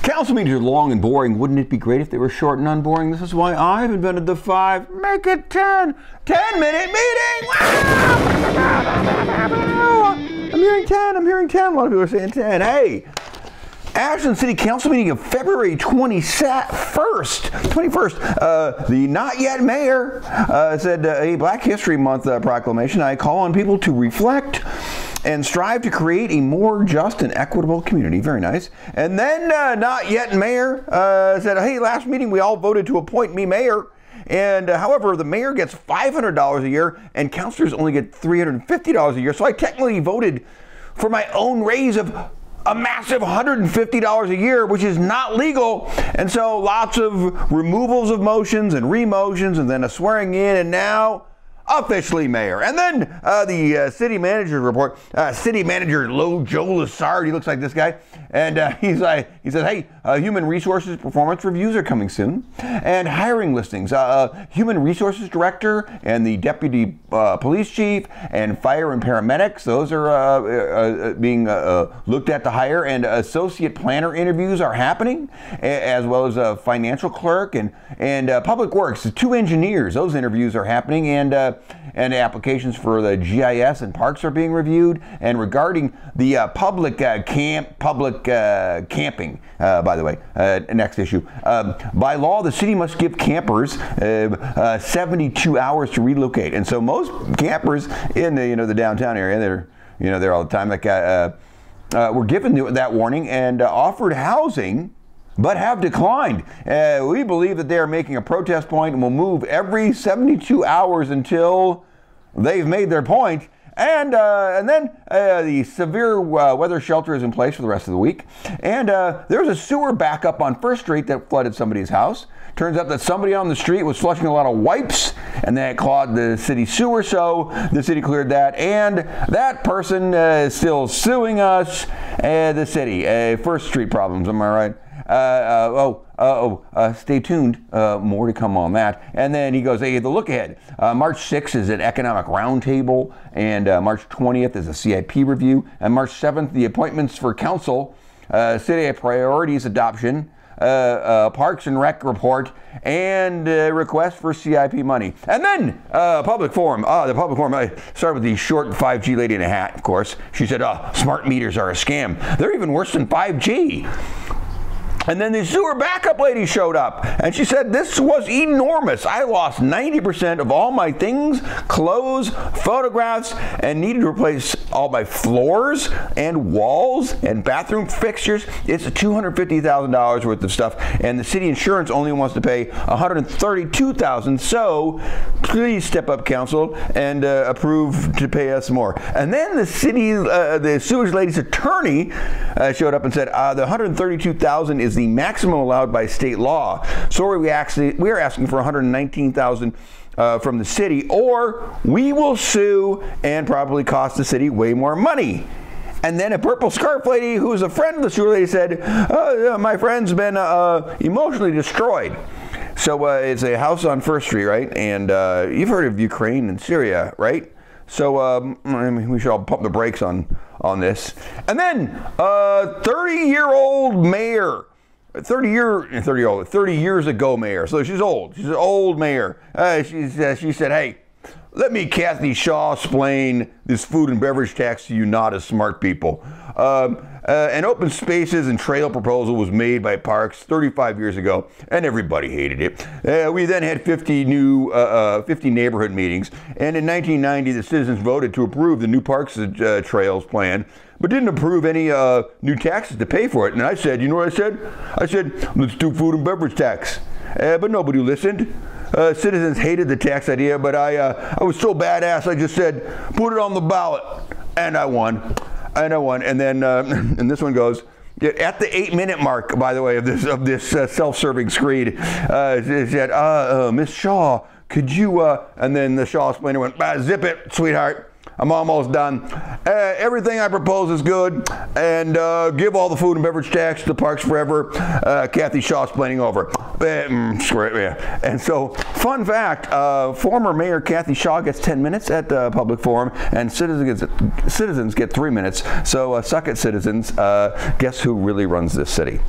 Council meetings are long and boring. Wouldn't it be great if they were short and unboring? This is why I've invented the 5. Make it 10. 10-minute meeting. I'm hearing 10. I'm hearing 10. A lot of people are saying 10. Hey. Ashland City Council meeting of February 21st. The not yet mayor said a Black History Month proclamation. I call on people to reflect and strive to create a more just and equitable community. Very nice. And then not yet mayor said, hey, last meeting we all voted to appoint me mayor. And however, the mayor gets $500 a year and councilors only get $350 a year. So I technically voted for my own raise of a massive $150 a year, which is not legal. And so lots of removals of motions and remotions and then a swearing in, and now officially mayor. And then the city manager's report. City manager Joe Lassard, he looks like this guy, and he says, hey, human resources performance reviews are coming soon, and hiring listings. Human resources director and the deputy police chief and fire and paramedics, those are being looked at to hire, and associate planner interviews are happening, as well as a financial clerk and public works. 2 engineers, those interviews are happening, and applications for the GIS and parks are being reviewed. And regarding the public camping, by the way, next issue. By law, the city must give campers 72 hours to relocate. And so most campers in the downtown area, they're there all the time, like were given that warning and offered housing, but have declined. We believe that they are making a protest point and will move every 72 hours until they've made their point. And then the severe weather shelter is in place for the rest of the week. And there's a sewer backup on 1st Street that flooded somebody's house. Turns out that somebody on the street was flushing a lot of wipes, and that clogged the city sewer, so the city cleared that. And that person is still suing us, the city. 1st Street problems, am I right? Stay tuned. More to come on that. And then he goes, hey, the look ahead. March 6th is an economic roundtable, and March 20th is a CIP review, and March 7th, the appointments for council, city priorities adoption, Parks and Rec report, and request for CIP money. And then public forum. The public forum, I started with the short 5G lady in a hat, of course. She said, smart meters are a scam. They're even worse than 5G. And then the sewer backup lady showed up, and she said, this was enormous. I lost 90% of all my things, clothes, photographs, and needed to replace all my floors and walls and bathroom fixtures. It's $250,000 worth of stuff, and the city insurance only wants to pay $132,000. So please step up, council, and approve to pay us more. And then the city, the sewage lady's attorney showed up and said, the $132,000 is the maximum allowed by state law. So we are asking for $119,000 from the city, or we will sue and probably cost the city way more money. And then a purple scarf lady, who is a friend of the sewer lady, said, my friend's been emotionally destroyed. So it's a house on 1st Street, right? And you've heard of Ukraine and Syria, right? So we should all pump the brakes on this. And then 30-year-old mayor. 30 years ago mayor. So she's old. She's an old mayor. She said, hey, let me, Cathy Shaw, explain this food and beverage tax to you not as smart people. An open spaces and trail proposal was made by Parks 35 years ago, and everybody hated it. We then had 50 neighborhood meetings, and in 1990, the citizens voted to approve the new Parks Trails plan, but didn't approve any new taxes to pay for it. And I said, you know what I said? I said, let's do food and beverage tax. But nobody listened. Citizens hated the tax idea, but I was so badass, I just said, put it on the ballot. And I won. And then and this one goes, at the 8-minute mark, by the way, of this self-serving screed, it said, Miss Shaw, could you, and then the Shaw explainer went, zip it, sweetheart. I'm almost done. Everything I propose is good, and give all the food and beverage tax to Parks Forever. Cathy Shaw explaining over. And so, fun fact, former Mayor Cathy Shaw gets 10 minutes at the public forum, and citizens get 3 minutes. So suck it, citizens. Guess who really runs this city?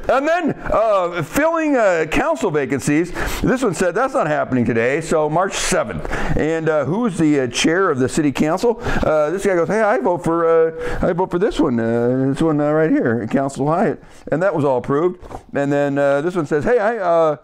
And then filling council vacancies. This one said that's not happening today, so March 7th. And who's the chair of the city council? This guy goes, hey, I vote for this one right here, Council Hyatt. And that was all approved. And then this one says, hey,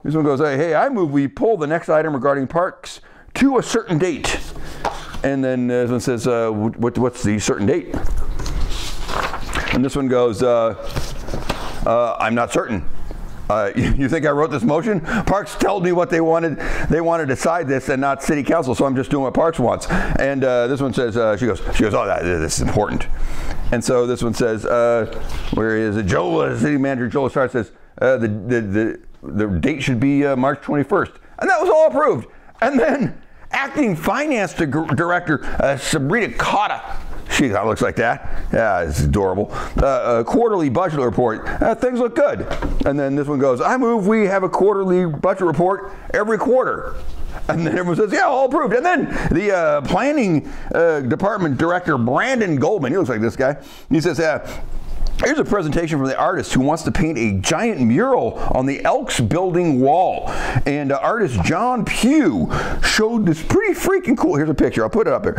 this one goes, hey, I move we pull the next item regarding parks to a certain date. And then this one says, what's the certain date? And this one goes, I'm not certain. You think I wrote this motion? Parks told me what they wanted. They want to decide this and not city council, so I'm just doing what Parks wants. And this one says, she goes, oh, this is important. And so this one says, where is it? Joe, city manager Joe Starr says, the date should be March 21st. And that was all approved. And then acting finance director Sabrina Cotta, she looks like that. Yeah, it's adorable. Quarterly budget report. Things look good. And then this one goes, I move we have a quarterly budget report every quarter. And then everyone says, yeah, all approved. And then the planning department director, Brandon Goldman, he looks like this guy. He says, here's a presentation from the artist who wants to paint a giant mural on the Elks building wall. And artist John Pugh showed this pretty freaking cool, here's a picture, I'll put it up here.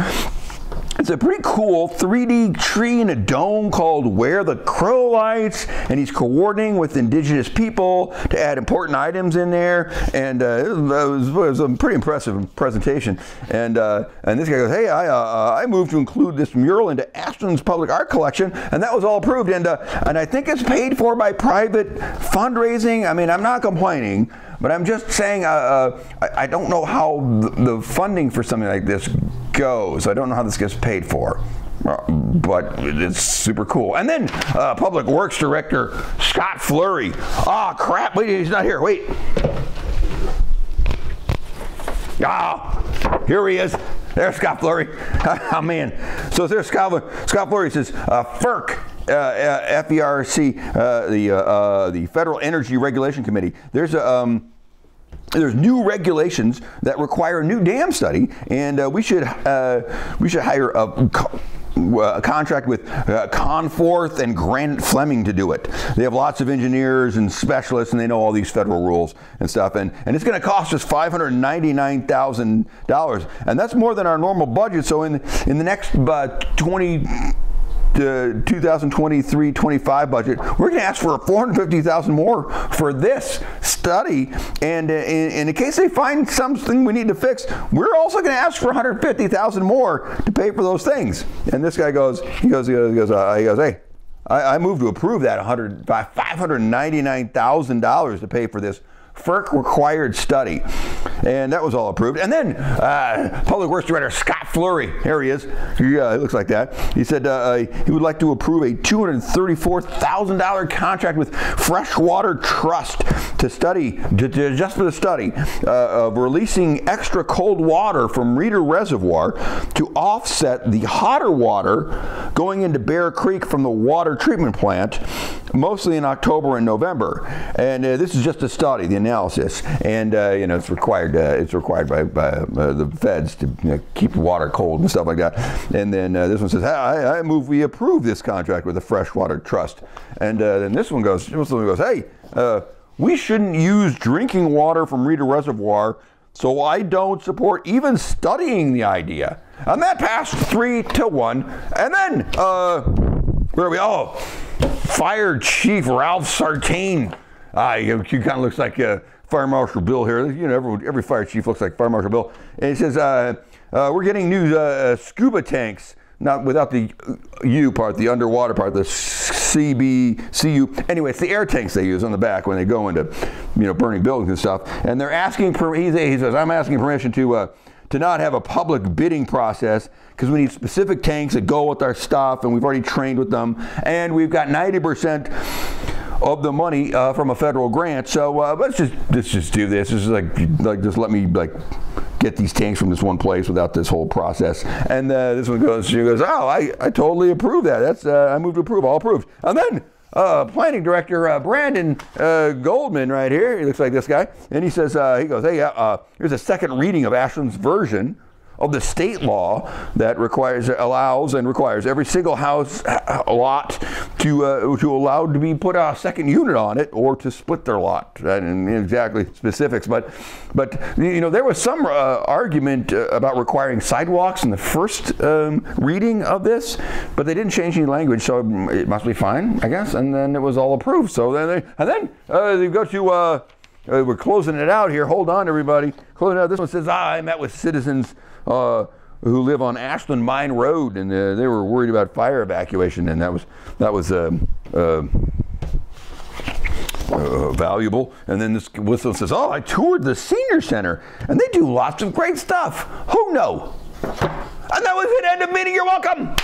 It's a pretty cool 3D tree in a dome called Where the Crow Lights, and he's coordinating with indigenous people to add important items in there, and it was a pretty impressive presentation. And this guy goes, hey, I moved to include this mural into Ashland's public art collection, and that was all approved, and I think it's paid for by private fundraising. I mean, I'm not complaining, but I'm just saying I don't know how the funding for something like this goes. I don't know how this gets paid for, but it's super cool. And then Public Works Director Scott Fleury. Ah, crap, wait, he's not here, wait. Ah, here he is. There's Scott Fleury. Oh, man. So there's Scott Fleury. Says FERC. FERC, the Federal Energy Regulation Committee. There's new regulations that require a new dam study, and we should hire a contract with Conforth and Grant Fleming to do it. They have lots of engineers and specialists, and they know all these federal rules and stuff. And it's going to cost us $599,000, and that's more than our normal budget. So in the next 2023-25 budget, we're going to ask for $450,000 more for this study, and in case they find something we need to fix, we're also going to ask for $150,000 more to pay for those things. And this guy goes, he goes, hey, I move to approve that $599,000 to pay for this FERC required study. And that was all approved. And then Public Works Director Scott Fleury, here he is. He looks like that. He said he would like to approve a $234,000 contract with Freshwater Trust to study, just for the study, of releasing extra cold water from Reeder Reservoir to offset the hotter water going into Bear Creek from the water treatment plant, mostly in October and November. And this is just a study, the analysis, and it's required by the feds to keep water cold and stuff like that. And then this one says, I move we approve this contract with the Freshwater Trust. And then this one goes, hey, we shouldn't use drinking water from Reeder Reservoir, so I don't support even studying the idea. And that passed 3-1. And then where are we? Oh, Fire Chief Ralph Sartain. He kind of looks like Fire Marshal Bill here. Every fire chief looks like Fire Marshal Bill. And he says, we're getting new scuba tanks, not without the U part, the underwater part, the CU. Anyway, it's the air tanks they use on the back when they go into, burning buildings and stuff. And they're asking, he says, I'm asking permission to not have a public bidding process, because we need specific tanks that go with our stuff, and we've already trained with them, and we've got 90% of the money from a federal grant. So let's just do this. This is like just let me get these tanks from this one place without this whole process. And this one goes, she goes, oh, I totally approve that. That's I move to approve, all approved. And then planning director Brandon Goldman right here, he looks like this guy, and he says, he goes, hey, here's a second reading of Ashland's version of the state law that allows every single house lot to allow to be put a second unit on it or to split their lot. And exactly specifics, but there was some argument about requiring sidewalks in the first reading of this, but they didn't change any language, so it must be fine, I guess. And then it was all approved. So then they go to. We're closing it out here. Hold on, everybody. Closing out. This one says, I met with citizens who live on Ashland Mine Road, and they were worried about fire evacuation, and that was valuable. And then this whistle says, I toured the senior center, and they do lots of great stuff. Who knew? And that was it. End of meeting. You're welcome.